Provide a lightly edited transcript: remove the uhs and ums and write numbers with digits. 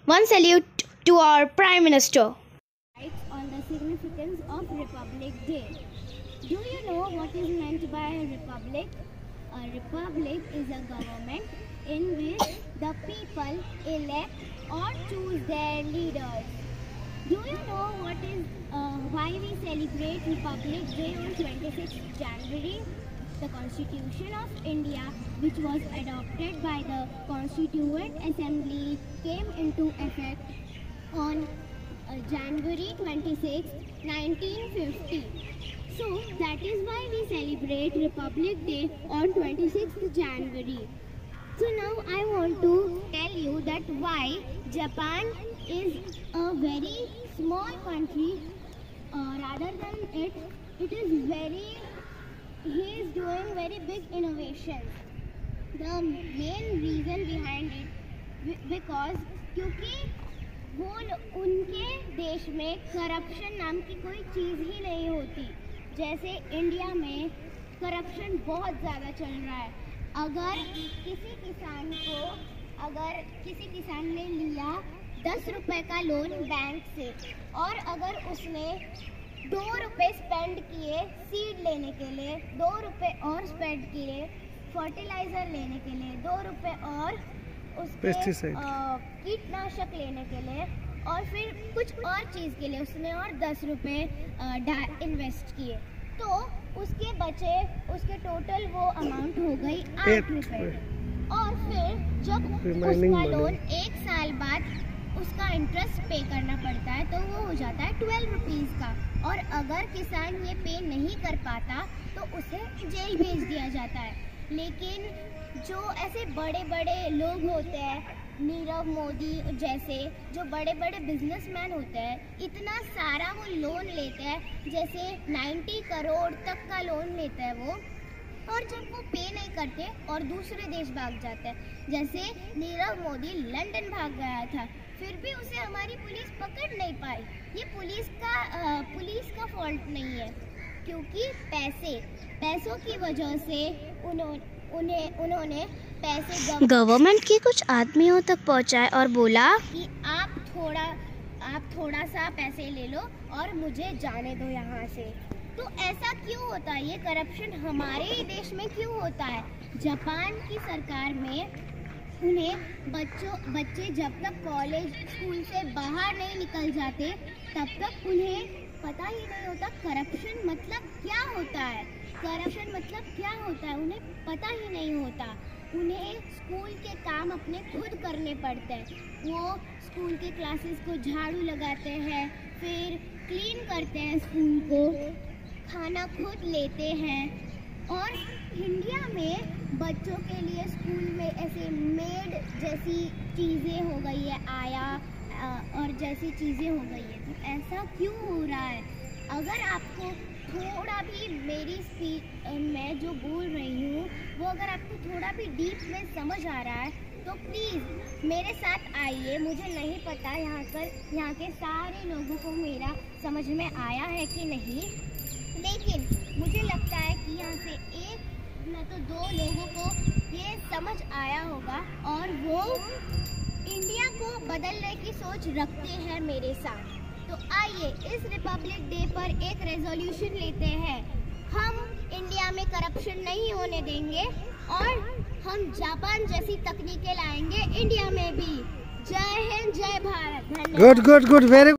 One salute to our Prime Minister. On the significance of Republic Day. Do you know what is meant by a republic? A republic is a government in which the people elect or choose their leaders. Do you know why we celebrate Republic Day on 26th January? The Constitution of India, which was adopted by the Constituent Assembly, came into effect on January 26, 1950. So that is why we celebrate Republic Day on 26th January. So now I want to tell you that why Japan is a very small country. Rather than he is doing very big innovations. The main reason behind it because क्योंकि उनके देश में corruption नाम की कोई चीज़ ही नहीं होती। जैसे इंडिया में करप्शन बहुत ज़्यादा चल रहा है। अगर किसी किसान ने लिया 10 रुपए का लोन बैंक से और अगर उसने 2 रुपए स्पेंड किए सीड लेने के लिए, 2 रुपए और स्पेंड किए फर्टिलाइज़र लेने के लिए, 2 रुपए और उसके कीटनाशक लेने के लिए और फिर कुछ और चीज़ के लिए उसने और 10 रुपए इन्वेस्ट किए, तो उसके बचे उसके टोटल वो अमाउंट हो गई 8 रुपए। और फिर जब उसका लोन 1 साल बाद उसका इंटरेस्ट पे करना पड़ता है तो वो हो जाता है 12 रुपीज़ का। और अगर किसान ये पे नहीं कर पाता तो उसे जेल भेज दिया जाता है। लेकिन जो ऐसे बड़े बड़े लोग होते हैं, नीरव मोदी जैसे जो बड़े बड़े बिजनेसमैन होते हैं, इतना सारा वो लोन लेते हैं, जैसे 90 करोड़ तक का लोन लेता है वो, और जब वो पे नहीं करते और दूसरे देश भाग जाते हैं। जैसे नीरव मोदी लंदन भाग गया था, फिर भी उसे हमारी पुलिस पकड़ नहीं पाई। ये पुलिस का फॉल्ट नहीं है, क्योंकि पैसों की वजह से उन्होंने पैसे गवर्नमेंट के कुछ आदमियों तक पहुंचाए और बोला कि आप थोड़ा सा पैसे ले लो और मुझे जाने दो यहाँ से। तो ऐसा क्यों होता है? ये करप्शन हमारे ही देश में क्यों होता है? जापान की सरकार में उन्हें बच्चे जब तक कॉलेज स्कूल से बाहर नहीं निकल जाते तब तक उन्हें पता ही नहीं होता करप्शन मतलब क्या होता है। उन्हें पता ही नहीं होता। उन्हें स्कूल के काम अपने खुद करने पड़ते हैं। वो स्कूल के क्लासेस को झाड़ू लगाते हैं, फिर क्लीन करते हैं स्कूल को, खाना खुद लेते हैं। और इंडिया में बच्चों के लिए स्कूल में ऐसे मेड जैसी चीज़ें हो गई है, आया और जैसी चीज़ें हो गई है। तो ऐसा क्यों हो रहा है? अगर आपको थोड़ा भी मेरी स्पीच मैं जो बोल रही हूँ वो अगर आपको थोड़ा भी डीप में समझ आ रहा है तो प्लीज़ मेरे साथ आइए। मुझे नहीं पता यहाँ के सारे लोगों को मेरा समझ में आया है कि नहीं, लेकिन मुझे लगता है कि यहाँ से 1 न तो 2 लोगों को ये समझ आया होगा और वो इंडिया को बदलने की सोच रखते हैं मेरे साथ। तो आइए इस रिपब्लिक डे पर एक रेजोल्यूशन लेते हैं। हम इंडिया में करप्शन नहीं होने देंगे और हम जापान जैसी तकनीकें लाएंगे इंडिया में भी। जय हिंद, जय भारत। धन्यवाद। Good very